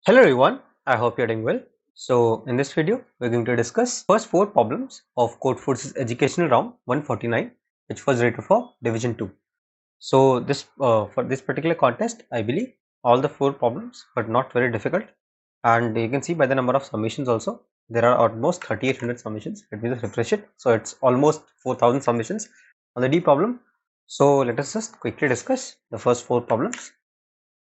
Hello everyone, I hope you're doing well. So in this video, we're going to discuss first 4 problems of Codeforces Educational Round 149, which was rated for Division 2. So this for this particular contest, I believe all the 4 problems were not very difficult, and you can see by the number of submissions also, there are almost 3800 submissions. Let me just refresh it. So it's almost 4000 submissions on the D problem. So let us just quickly discuss the first 4 problems.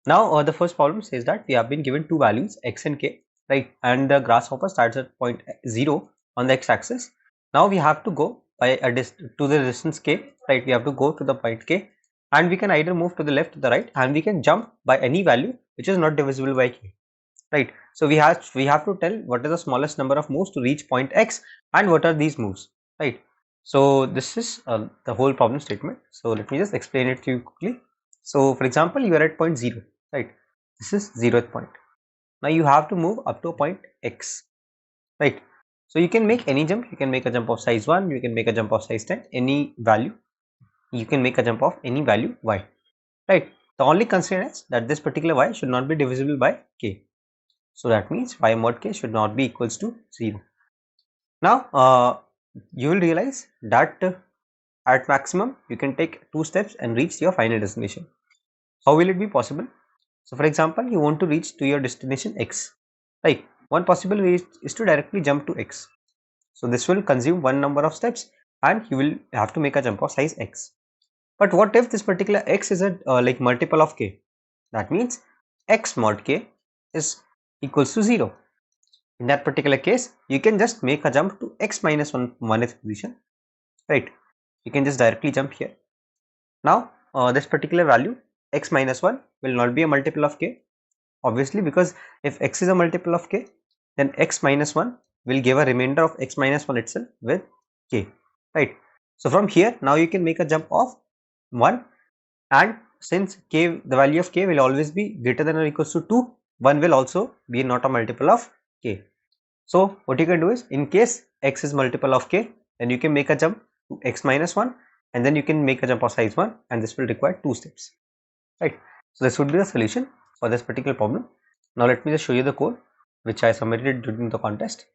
Now, the first problem says that we have been given two values x and k, right? And the grasshopper starts at point 0 on the x-axis. Now we have to go by a to the distance k, right? We have to go to the point k, and we can either move to the left or the right, and we can jump by any value which is not divisible by k, right? So we have to tell what is the smallest number of moves to reach point x, and what are these moves, right? So this is the whole problem statement. So let me just explain it to you quickly. So for example, you are at point 0, right? This is 0th point. Now you have to move up to a point x, right? So you can make any jump. You can make a jump of size 1, you can make a jump of size 10, any value. You can make a jump of any value y, right? The only constraint is that this particular y should not be divisible by k. So that means y mod k should not be equals to 0. Now you will realize that at maximum you can take 2 steps and reach your final destination. How will it be possible? So for example, you want to reach to your destination x, right? One possible way is to directly jump to x. So this will consume one number of steps, and you will have to make a jump of size x. But what if this particular x is a like multiple of k? That means x mod k is equals to 0. In that particular case, you can just make a jump to x minus 1th position, right? You can just directly jump here. Now this particular value x minus 1 will not be a multiple of k, obviously, because if x is a multiple of k, then x minus 1 will give a remainder of x minus 1 itself with k, right? So from here, now you can make a jump of 1, and since k, the value of k will always be greater than or equals to 2, 1 will also be not a multiple of k. So what you can do is, in case x is multiple of k, then you can make a jump to x minus 1, and then you can make a jump of size 1, and this will require 2 steps, right? So this would be the solution for this particular problem. Now let me just show you the code which I submitted during the contest.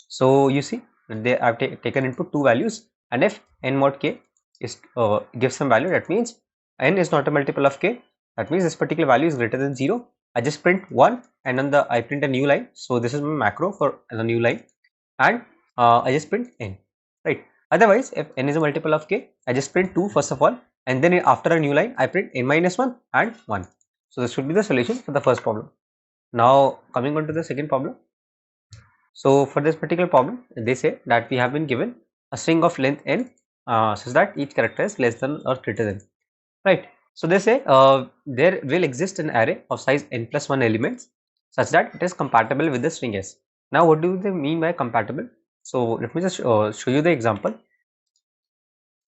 So you see that they have taken input 2 values, and if n mod k is gives some value, that means n is not a multiple of k, that means this particular value is greater than 0. I just print 1, and then I print a new line. So this is my macro for the new line, and I just print n, right? Otherwise, if n is a multiple of k, I just print 2 first of all, and then after a new line I print n minus 1 and 1. So this should be the solution for the first problem. Now coming on to the second problem. So for this particular problem, they say that we have been given a string of length n such that each character is less than or greater than, right? So they say there will exist an array of size n plus 1 elements such that it is compatible with the string s. Now what do they mean by compatible? So let me just show you the example.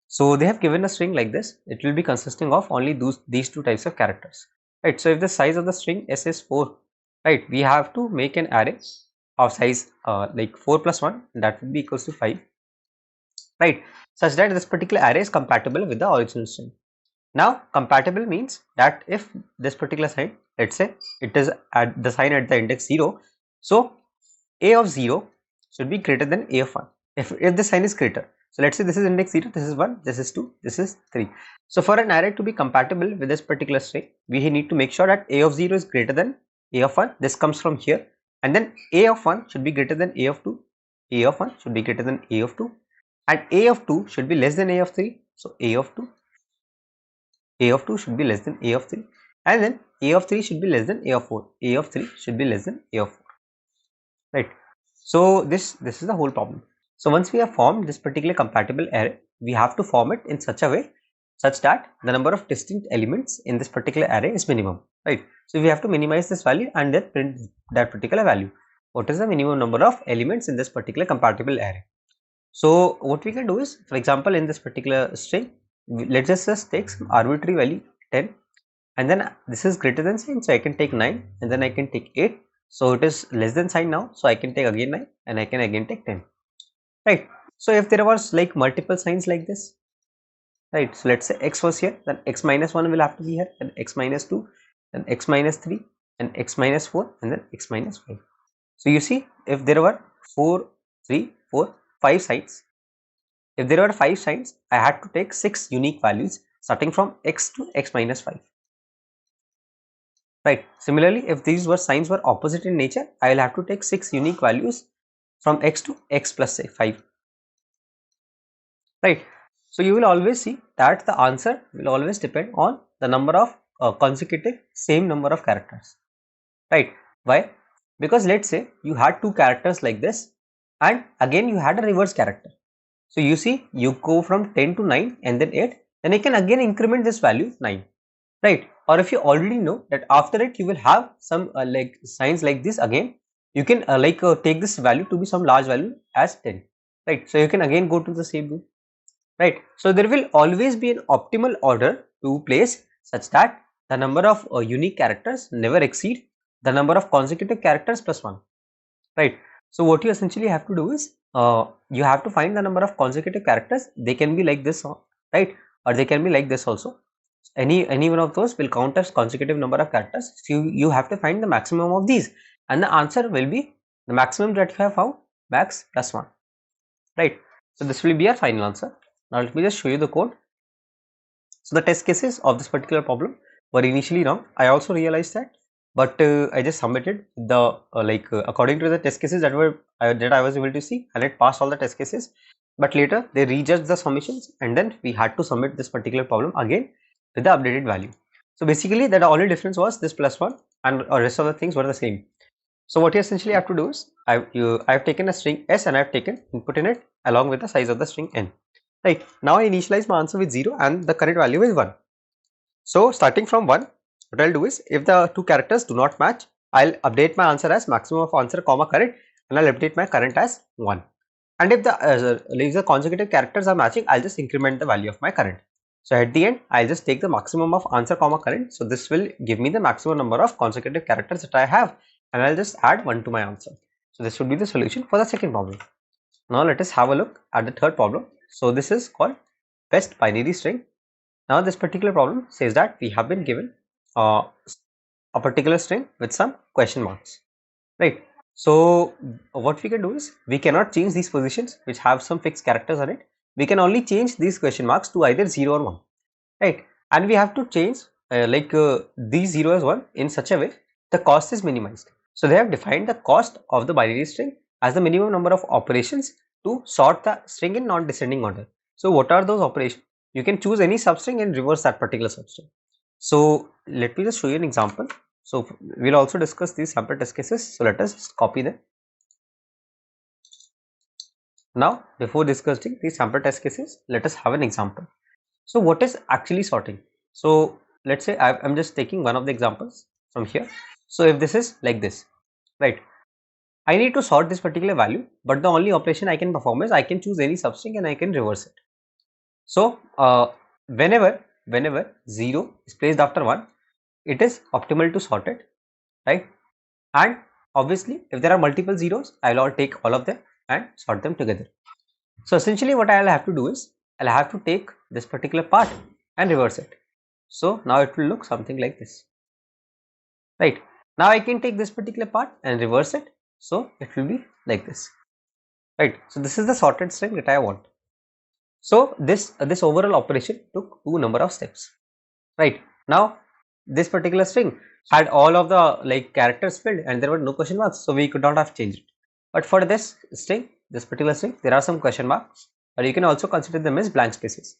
So they have given a string like this. It will be consisting of only these two types of characters, right? So if the size of the string s is 4, right, we have to make an array of size like 4 plus 1, that would be equals to 5, right, such that this particular array is compatible with the original string. Now compatible means that if this particular sign, let's say it is at the sign at the index 0, so a of 0 should be greater than a of 1 if the sign is greater. So let's say this is index 0, this is 1, this is 2, this is 3. So for an array to be compatible with this particular string, we need to make sure that a of 0 is greater than a of 1. This comes from here, and then a of 1 should be greater than a of 2, a of 1 should be greater than a of 2, and a of 2 should be less than a of 3. So a of 2 should be less than a of 3, and then a of 3 should be less than a of 4, a of 3 should be less than a of 4, right? So this is the whole problem. So once we have formed this particular compatible array, we have to form it in such a way such that the number of distinct elements in this particular array is minimum, right? So we have to minimize this value and then print that particular value. What is the minimum number of elements in this particular compatible array? So what we can do is, for example, in this particular string, let's just take some arbitrary value 10, and then this is greater than sign, so I can take 9, and then I can take 8. So it is less than sign now, so I can take again 9, and I can again take 10, right? So if there was like multiple signs like this, right, so let's say x was here, then x minus 1 will have to be here, then x minus 2, then x minus 3, and x minus 4 and then x minus 5. So you see, if there were 4, 3, 4, 5 sides, if there were 5 signs, I had to take 6 unique values starting from x to x minus 5. Right. Similarly, if these were signs were opposite in nature, I will have to take 6 unique values from x to x plus 5. Right. So you will always see that the answer will always depend on the number of consecutive same number of characters. Right. Why? Because let's say you had 2 characters like this and again you had a reverse character. So you see, you go from 10 to 9 and then 8, then you can again increment this value 9. Right. Or if you already know that after it you will have some like signs like this again, you can take this value to be some large value as 10. Right. So you can again go to the same loop. Right. So there will always be an optimal order to place such that the number of unique characters never exceed the number of consecutive characters plus 1. Right. So what you essentially have to do is you have to find the number of consecutive characters. They can be like this, right, or they can be like this also. Any one of those will count as consecutive number of characters. So you have to find the maximum of these, and the answer will be the maximum that you have found, max plus 1. Right. So this will be our final answer. Now let me just show you the code. So the test cases of this particular problem were initially wrong. I also realized that, but I just submitted the according to the test cases that I was able to see, and it passed all the test cases. But later they rejudged the submissions, and then we had to submit this particular problem again with the updated value. So basically, the only difference was this plus 1, and rest of the things were the same. So what you essentially have to do is I have taken a string s and I have taken input in it along with the size of the string n. Right. Now I initialize my answer with 0 and the current value is 1. So starting from 1, what I'll do is if the two characters do not match, I'll update my answer as maximum of answer comma current, and I'll update my current as 1. And if the consecutive characters are matching, I'll just increment the value of my current. So at the end, I'll just take the maximum of answer comma current. So this will give me the maximum number of consecutive characters that I have, and I'll just add 1 to my answer. So this would be the solution for the second problem. Now let us have a look at the third problem. So this is called best binary string. Now this particular problem says that we have been given a particular string with some question marks, right? So what we can do is we cannot change these positions which have some fixed characters on it. We can only change these question marks to either 0 or 1, right? And we have to change these 0 as 1 in such a way the cost is minimized. So they have defined the cost of the binary string as the minimum number of operations to sort the string in non-descending order. So what are those operations? You can choose any substring and reverse that particular substring. So let me just show you an example. So we'll also discuss these sample test cases. So let us just copy them. Now before discussing these sample test cases, let us have an example. So what is actually sorting? So let's say I'm just taking one of the examples from here. So if this is like this, right, I need to sort this particular value, but the only operation I can perform is I can choose any substring and I can reverse it. So whenever 0 is placed after 1, it is optimal to sort it, right? And obviously if there are multiple zeros, I will take all of them and sort them together. So essentially what I will have to do is I'll have to take this particular part and reverse it. So now it will look something like this, right? Now I can take this particular part and reverse it, so it will be like this, right? So this is the sorted string that I want. So this overall operation took 2 number of steps, right? Now this particular string had all of the characters filled and there were no question marks, so we could not have changed it. But for this string, this particular string, there are some question marks, or you can also consider them as blank spaces.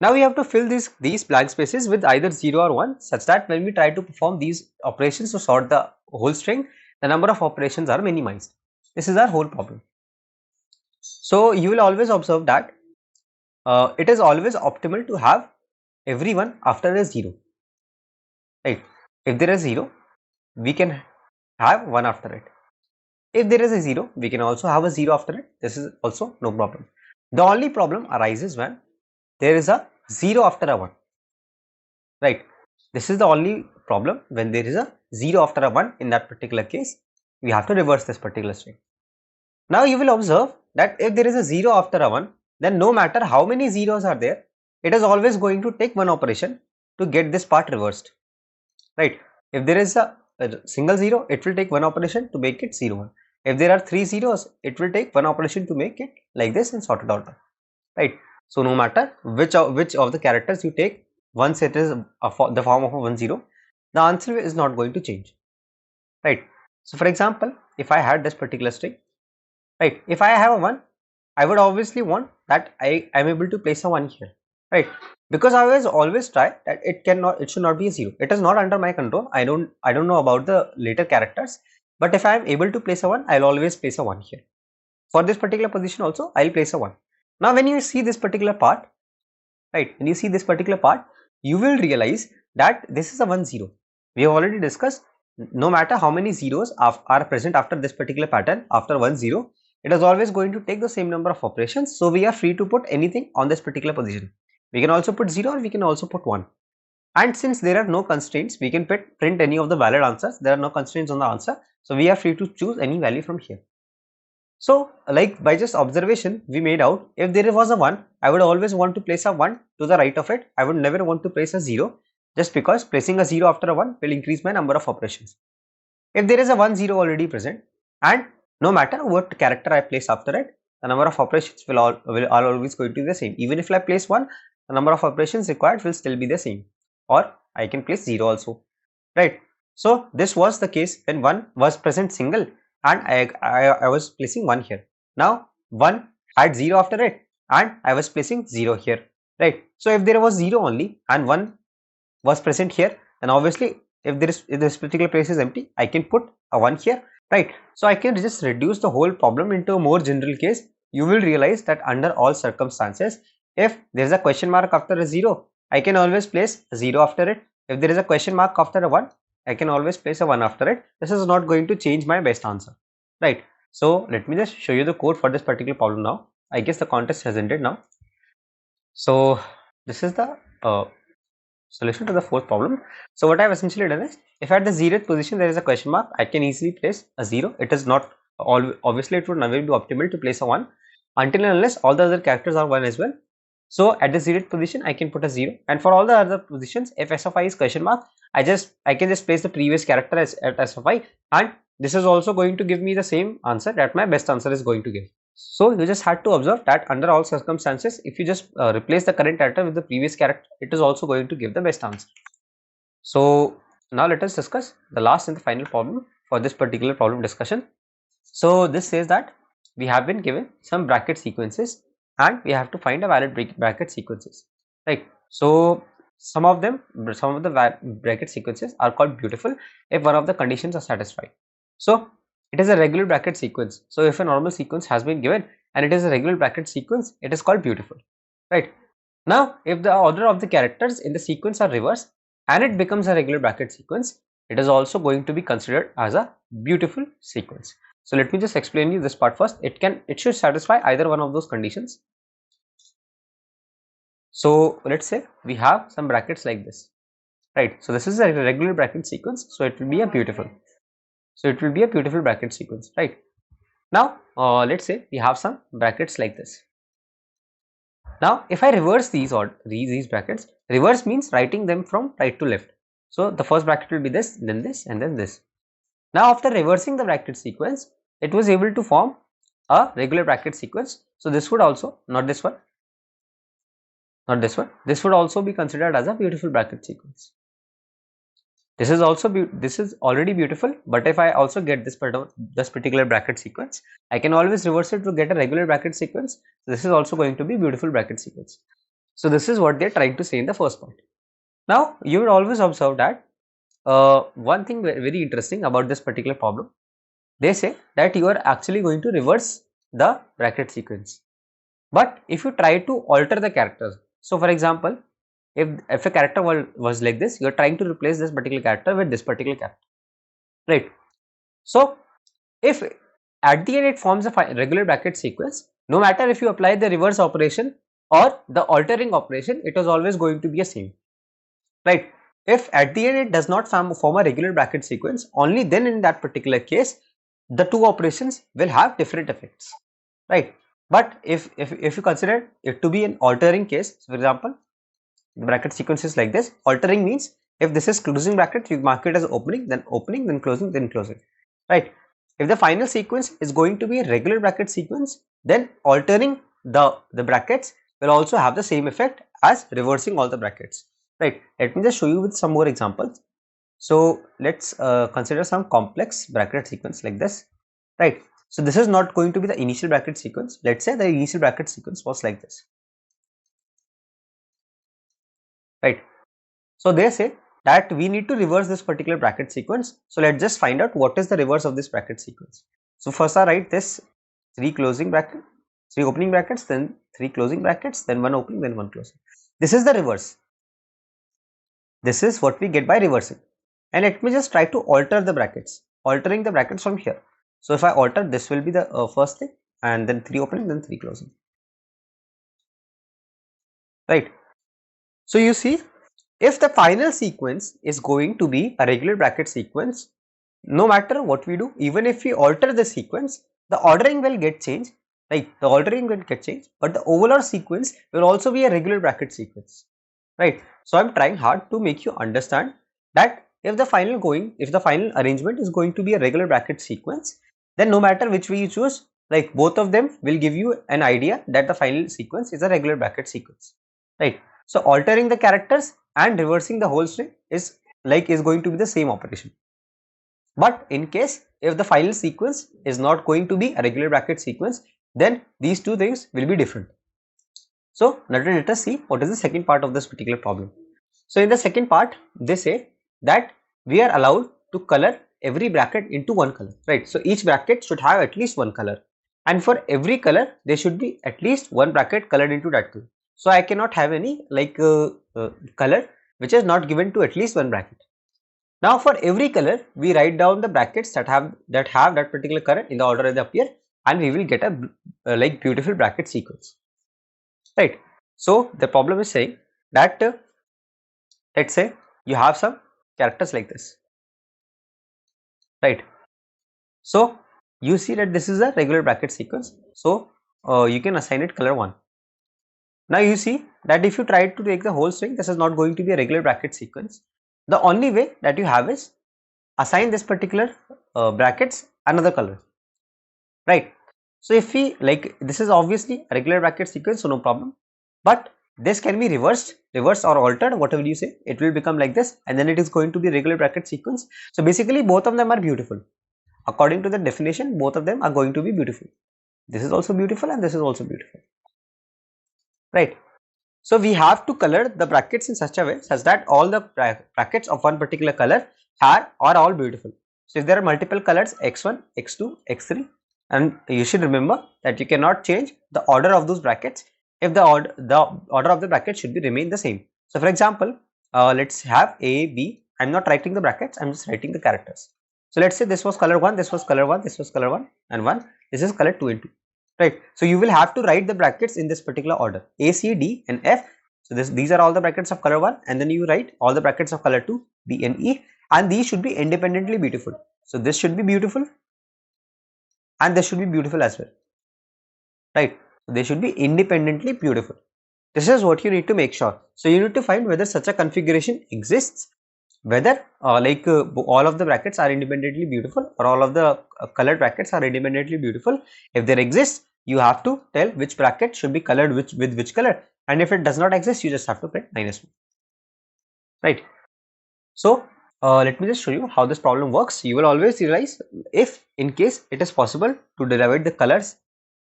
Now we have to fill these blank spaces with either 0 or 1, such that when we try to perform these operations to sort the whole string, the number of operations are minimized. This is our whole problem. So you will always observe that it is always optimal to have everyone after a 0, right? If there is 0, we can have 1 after it. If there is a 0, we can also have a 0 after it. This is also no problem. The only problem arises when there is a 0 after a 1, right? This is the only problem when there is a 0 after a 1. In that particular case, we have to reverse this particular string. Now you will observe that if there is a 0 after a 1, then no matter how many zeros are there, it is always going to take one operation to get this part reversed, right? If there is a a single 0, it will take one operation to make it 0 1. If there are 3 zeros, it will take one operation to make it like this in sorted order, right? So no matter which of the characters you take, once it is the form of a 1 0, the answer is not going to change, right? So for example, if I had this particular string, right, if I have a 1, I would obviously want that I am able to place a 1 here, right? Because I always try that it should not be a 0. It is not under my control. I don't know about the later characters, but if I am able to place a 1, I'll always place a 1 here. For this particular position also, I'll place a 1. Now when you see this particular part, right, when you see this particular part, you will realize that this is a 1 0. We have already discussed, no matter how many zeros are present after this particular pattern, after 1 0, it is always going to take the same number of operations. So we are free to put anything on this particular position. We can also put 0 or we can also put 1. And since there are no constraints, we can print any of the valid answers. There are no constraints on the answer, so we are free to choose any value from here. So like by just observation, we made out if there was a 1, I would always want to place a 1 to the right of it. I would never want to place a 0, just because placing a 0 after a 1 will increase my number of operations. If there is a 1 0 already present, and no matter what character I place after it, the number of operations are always going to be the same. Even if I place 1, the number of operations required will still be the same, or I can place 0 also, right? So this was the case when 1 was present single and I was placing 1 here. Now 1 had 0 after it and I was placing 0 here, right? So if there was 0 only and 1 was present here, then obviously if this particular place is empty, I can put a 1 here, right? So I can just reduce the whole problem into a more general case. You will realize that under all circumstances, if there is a question mark after a 0, I can always place a 0 after it. If there is a question mark after a 1, I can always place a 1 after it. This is not going to change my best answer, right? So let me just show you the code for this particular problem now. I guess the contest has ended now. So this is the solution to the fourth problem. So what I have essentially done is, if at the 0th position there is a question mark, I can easily place a 0. It is not obviously it would never be optimal to place a 1 until and unless all the other characters are 1 as well. So at the 0th position I can put a 0, and for all the other positions, if s of I is question mark, I can just place the previous character as at s of I, and this is also going to give me the same answer that my best answer is going to give. So you just had to observe that under all circumstances, if you just replace the current character with the previous character, it is also going to give the best answer. So now let us discuss the last and the final problem for this particular problem discussion. So this says that we have been given some bracket sequences and we have to find a valid bracket sequences, right? So some of the bracket sequences are called beautiful if one of the conditions are satisfied. So it is a regular bracket sequence. So if a normal sequence has been given and it is a regular bracket sequence, it is called beautiful, right? Now if the order of the characters in the sequence are reversed and it becomes a regular bracket sequence, it is also going to be considered as a beautiful sequence. So let me just explain you this part first. It should satisfy either one of those conditions. So let's say we have some brackets like this, right? So this is a regular bracket sequence, so it will be a beautiful. So it will be a beautiful bracket sequence, right? Now let's say we have some brackets like this. Now if I reverse these brackets, reverse means writing them from right to left. So the first bracket will be this, then this, and then this. Now after reversing the bracket sequence, it was able to form a regular bracket sequence. So this would also, not this one, not this one, this would also be considered as a beautiful bracket sequence. This is also this is already beautiful, but if I also get this particular bracket sequence, I can always reverse it to get a regular bracket sequence. So this is also going to be beautiful bracket sequence. So this is what they're trying to say in the first point. Now you would always observe that one thing very interesting about this particular problem, they say that you are actually going to reverse the bracket sequence. But if you try to alter the characters, so for example, if a character was like this, you are trying to replace this particular character with this particular character, right? So if at the end it forms a regular bracket sequence, no matter if you apply the reverse operation or the altering operation, it is always going to be the same, right? If at the end it does not form a regular bracket sequence, only then in that particular case the two operations will have different effects, right? But if you consider it to be an altering case, so for example, the bracket sequence is like this. Altering means If this is closing bracket, you mark it as opening, then closing, then closing, right? If the final sequence is going to be a regular bracket sequence, then altering the brackets will also have the same effect as reversing all the brackets, right? Let me just show you with some more examples. So let's consider some complex bracket sequence like this, right? So this is not going to be the initial bracket sequence. Let's say the initial bracket sequence was like this, right? So they say that we need to reverse this particular bracket sequence. So let's just find out what is the reverse of this bracket sequence. So first I write this 3 closing bracket, 3 opening brackets, then 3 closing brackets, then 1 opening, then 1 closing. This is the reverse. This is what we get by reversing. And let me just try to alter the brackets, altering the brackets from here. So if I alter, this will be the first thing, and then 3 opening, then 3 closing, right? So you see, if the final sequence is going to be a regular bracket sequence, no matter what we do, even if we alter the sequence, the ordering will get changed, right? The ordering will get changed, but the overall sequence will also be a regular bracket sequence, right? So I'm trying hard to make you understand that if the final arrangement is going to be a regular bracket sequence, then no matter which way you choose, like both of them will give you an idea that the final sequence is a regular bracket sequence, right? So altering the characters and reversing the whole string is going to be the same operation. But in case if the final sequence is not going to be a regular bracket sequence, then these two things will be different. So let us see what is the second part of this particular problem. So in the second part, they say that we are allowed to color every bracket into one color, right? So each bracket should have at least one color, and for every color there should be at least one bracket colored into that color. So I cannot have any color which is not given to at least one bracket. Now for every color, we write down the brackets that have that particular color in the order they appear, and we will get a beautiful bracket sequence, right? So the problem is saying that let's say you have some characters like this, right? So you see that this is a regular bracket sequence, so you can assign it color 1. Now you see that if you try to take the whole string, this is not going to be a regular bracket sequence. The only way that you have is assign this particular brackets another color, right? So if we this is obviously a regular bracket sequence, so no problem, but this can be reversed or altered, whatever you say, it will become like this, and then it is going to be regular bracket sequence. So basically both of them are beautiful. According to the definition, both of them are going to be beautiful. This is also beautiful and this is also beautiful, right? So we have to color the brackets in such a way such that all the brackets of one particular color are all beautiful. So if there are multiple colors x1, x2, x3, and you should remember that you cannot change the order of those brackets if the order of the bracket should be remain the same. So for example, let's have A, B. I'm not writing the brackets, I'm just writing the characters. So let's say this was color 1, this was color 1, this was color 1 and 1, this is color 2 and 2. Right. So you will have to write the brackets in this particular order, A, C, D and F. So these are all the brackets of color 1, and then you write all the brackets of color 2, B and E, and these should be independently beautiful. So this should be beautiful and this should be beautiful as well, right? So they should be independently beautiful. This is what you need to make sure. So you need to find whether such a configuration exists, whether all of the brackets are independently beautiful or all of the colored brackets are independently beautiful. If there exists, you have to tell which bracket should be colored with which color, and if it does not exist, you just have to print -1, right? So let me just show you how this problem works. You will always realize, if in case it is possible to derive the colors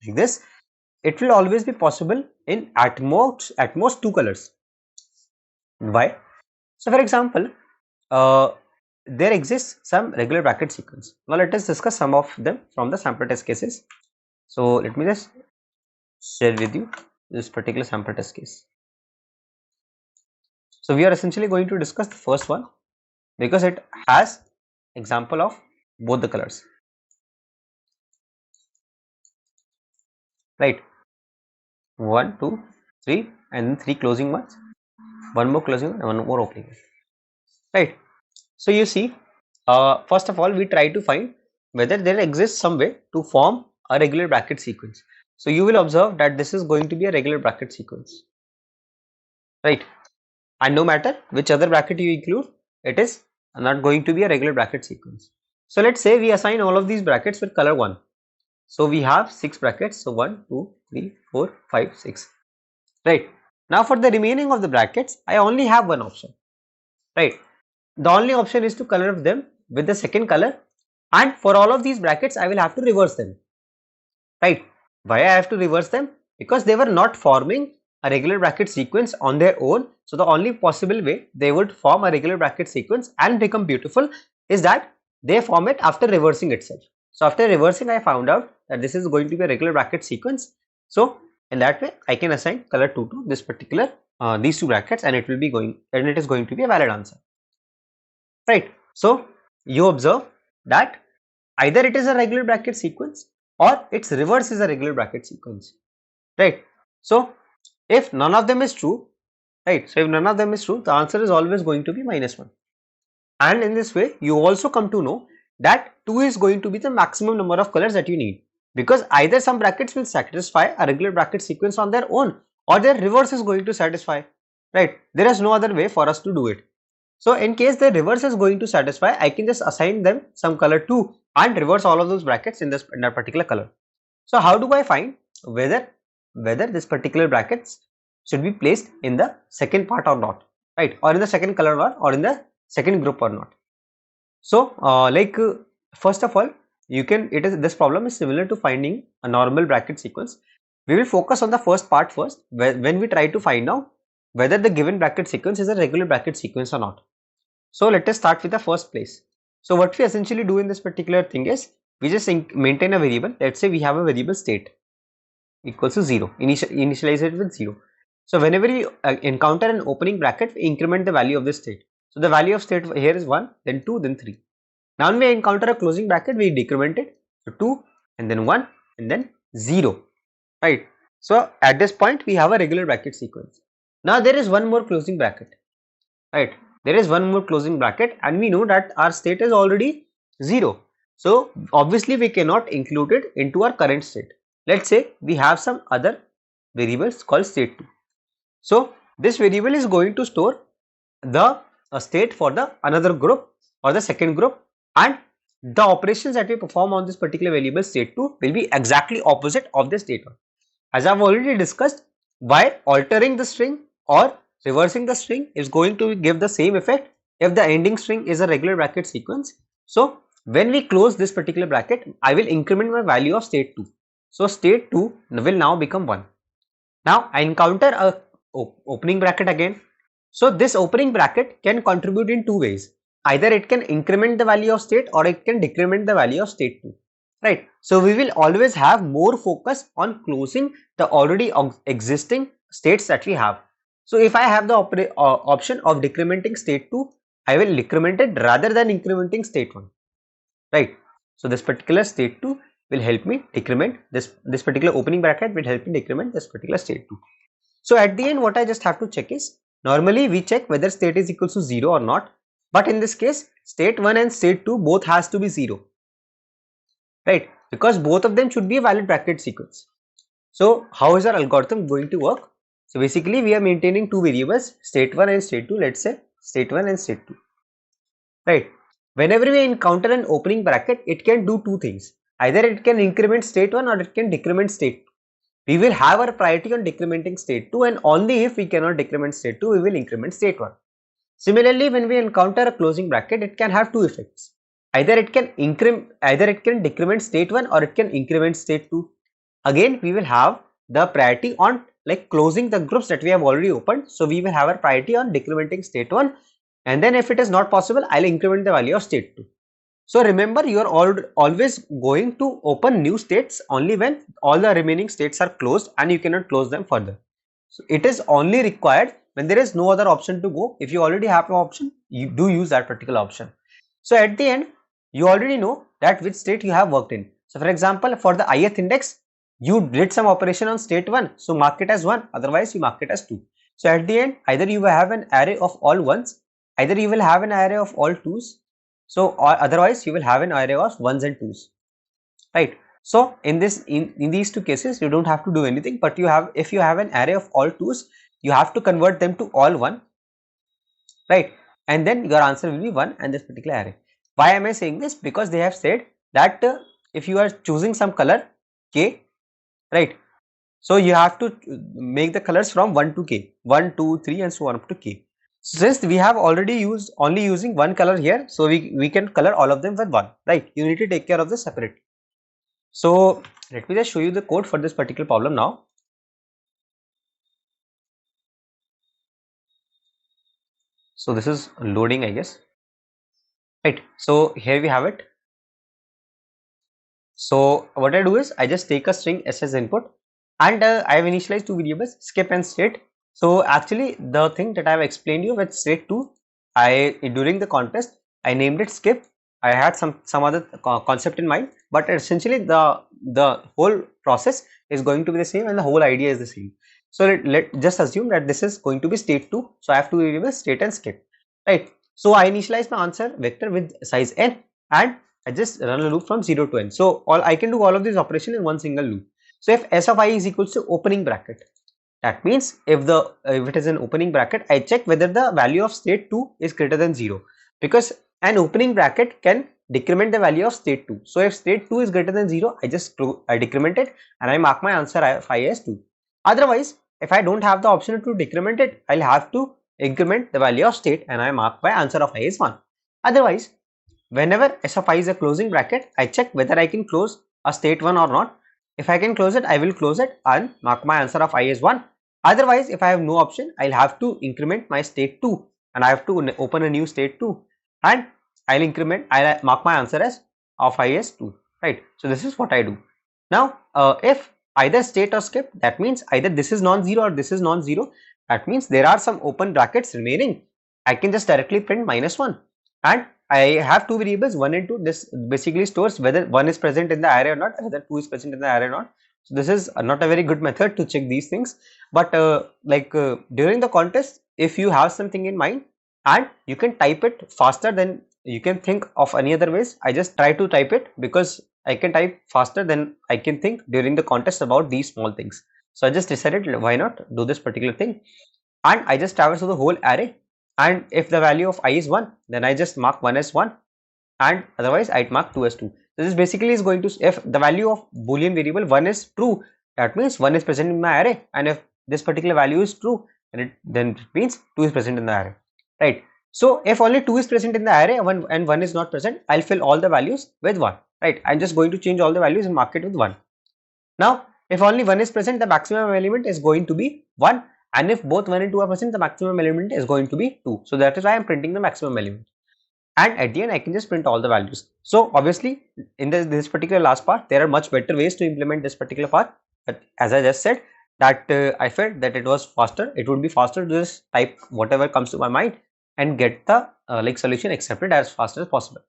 like this, it will always be possible in at most 2 colors. Why? So for example, there exists some regular bracket sequence. Now let us discuss some of them from the sample test cases. So let me just share with you this particular sample test case. So we are essentially going to discuss the first one because it has example of both the colors, right? 1, 2, 3 and then 3 closing ones, one more closing one and one more opening one, right? So you see, first of all, we try to find whether there exists some way to form a regular bracket sequence. So you will observe that this is going to be a regular bracket sequence, right? And no matter which other bracket you include, it is not going to be a regular bracket sequence. So let's say we assign all of these brackets with color 1. So we have 6 brackets. So 1, 2, 3, 4, 5, 6. Right. Now for the remaining of the brackets, I only have one option. Right. The only option is to color them with the second color, and for all of these brackets I will have to reverse them. Right. Why I have to reverse them? Because they were not forming a regular bracket sequence on their own. So the only possible way they would form a regular bracket sequence and become beautiful is that they form it after reversing itself. So after reversing, I found out that this is going to be a regular bracket sequence. So in that way, I can assign color 2 to this particular these two brackets, and it is going to be a valid answer. Right. So you observe that either it is a regular bracket sequence or its reverse is a regular bracket sequence. Right. So if none of them is true, right, so if none of them is true, the answer is always going to be -1. And in this way, you also come to know that 2 is going to be the maximum number of colors that you need, because either some brackets will satisfy a regular bracket sequence on their own, or their reverse is going to satisfy. Right. There is no other way for us to do it. So in case the reverse is going to satisfy, I can just assign them some color 2 and reverse all of those brackets in that particular color. So how do I find whether this particular brackets should be placed in the second part or not, right, or in the second color or in the second group or not? So first of all, this problem is similar to finding a normal bracket sequence. We will focus on the first part first, when we try to find out whether the given bracket sequence is a regular bracket sequence or not. So let us start with the first place. So what we essentially do in this particular thing is we just maintain a variable. Let's say we have a variable state equals to 0, initialize it with 0. So whenever we encounter an opening bracket, we increment the value of this state. So the value of state here is 1, then 2, then 3. Now when we encounter a closing bracket, we decrement it. So 2 and then 1 and then 0, right? So at this point we have a regular bracket sequence. Now there is one more closing bracket, right? There is one more closing bracket, and we know that our state is already 0. So obviously we cannot include it into our current state. Let's say we have some other variables called state 2. So this variable is going to store the state for the another group or the second group, and the operations that we perform on this particular variable state 2 will be exactly opposite of the state 1. As I have already discussed, while altering the string or reversing the string is going to give the same effect if the ending string is a regular bracket sequence. So when we close this particular bracket, I will increment my value of state 2. So state 2 will now become 1. Now I encounter a opening bracket again. So this opening bracket can contribute in two ways. Either it can increment the value of state or it can decrement the value of state 2. Right. So we will always have more focus on closing the already existing states that we have. So if I have the option of decrementing state 2, I will decrement it rather than incrementing state 1. Right. So this particular state 2 will help me decrement this particular opening bracket will help me decrement this particular state 2. So at the end, what I just have to check is, normally we check whether state is equals to 0 or not, but in this case state 1 and state 2 both has to be 0, right, because both of them should be a valid bracket sequence. So how is our algorithm going to work? So basically we are maintaining two variables, state 1 and state 2. Let's say state 1 and state 2, right. Whenever we encounter an opening bracket, it can do two things. Either it can increment state 1 or it can decrement state 2. We will have our priority on decrementing state 2, and only if we cannot decrement state 2, we will increment state 1. Similarly, when we encounter a closing bracket, it can have two effects. Either it can decrement state 1 or it can increment state 2. Again, we will have the priority on closing the groups that we have already opened. So we will have our priority on decrementing state 1, and then if it is not possible, I will increment the value of state 2. So remember, you are always going to open new states only when all the remaining states are closed and you cannot close them further. So it is only required when there is no other option to go. If you already have an option, you do use that particular option. So at the end, you already know that which state you have worked in. So for example, for the ith index, you did some operation on state 1, so mark it as 1, otherwise you mark it as 2. So at the end, either you will have an array of all 1s, either you will have an array of all 2s, so or otherwise you will have an array of 1s and 2s, right. So in these two cases, you don't have to do anything, but if you have an array of all 2s, you have to convert them to all 1, right. and then your answer will be 1 and this particular array. Why am I saying this? Because they have said that if you are choosing some color k, right, so you have to make the colors from 1 to k, 1, 2, 3 and so on up to k. Since we have already used only using one color here, so we can color all of them with 1, right? You need to take care of this separately. So let me just show you the code for this particular problem now. So this is loading, I guess, right? So here we have it. So what I do is I just take a string s as input, and I have initialized two variables, skip and state. So actually the thing that I have explained you with state 2, during the contest I named it skip. I had some other concept in mind, but essentially the whole process is going to be the same and the whole idea is the same. So let just assume that this is going to be state 2. So I have two variables, state and skip, right? So I initialize my answer vector with size n, and I just run a loop from 0 to n. So I can do all of these operations in one single loop. So if s of I is equals to opening bracket, that means if it is an opening bracket, I check whether the value of state 2 is greater than 0, because an opening bracket can decrement the value of state 2. So if state 2 is greater than 0, I decrement it and I mark my answer I as 2. Otherwise, if I don't have the option to decrement it, I'll have to increment the value of state and I mark my answer of I as 1. Otherwise, whenever s of I is a closing bracket, I check whether I can close a state 1 or not. If I can close it, I will close it and mark my answer of I as 1. Otherwise, if I have no option, I'll have to increment my state 2 and I have to open a new state 2 and I'll mark my answer as of I as 2, right? So this is what I do. Now, if either state or skip, that means either this is non-zero or this is non-zero, that means there are some open brackets remaining. I can just directly print -1, and I have two variables, 1 and 2. This basically stores whether 1 is present in the array or not, whether 2 is present in the array or not. So this is not a very good method to check these things, but during the contest, if you have something in mind and you can type it faster than you can think of any other ways, I just try to type it because I can type faster than I can think during the contest about these small things. So I just decided why not do this particular thing, and I just traverse through the whole array, and if the value of I is 1, then I just mark 1 as 1 and otherwise I'd mark 2 as 2. This is basically is going to, if the value of boolean variable 1 is true, that means 1 is present in my array, and if this particular value is true, then it means 2 is present in the array, right? So if only 2 is present in the array and 1 is not present, I'll fill all the values with 1, right? I'm just going to change all the values and mark it with 1. Now if only 1 is present, the maximum element is going to be 1, and if both 1 and 2 are present, the maximum element is going to be 2. So that is why I'm printing the maximum element, and at the end I can just print all the values. So obviously in this particular last part, there are much better ways to implement this particular part, but as I just said that I felt that it was faster, it would be faster to just type whatever comes to my mind and get the solution accepted as fast as possible.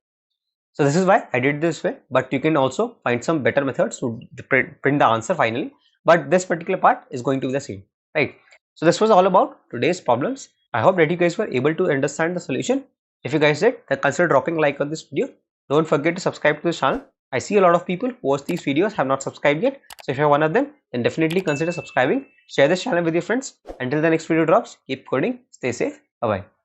So this is why I did this way, but you can also find some better methods to print the answer finally, but this particular part is going to be the same, right? So this was all about today's problems. I hope that you guys were able to understand the solution. If you guys did, then consider dropping a like on this video. Don't forget to subscribe to this channel. I see a lot of people who watch these videos have not subscribed yet. So if you're one of them, then definitely consider subscribing. Share this channel with your friends. Until the next video drops, keep coding, stay safe, bye bye.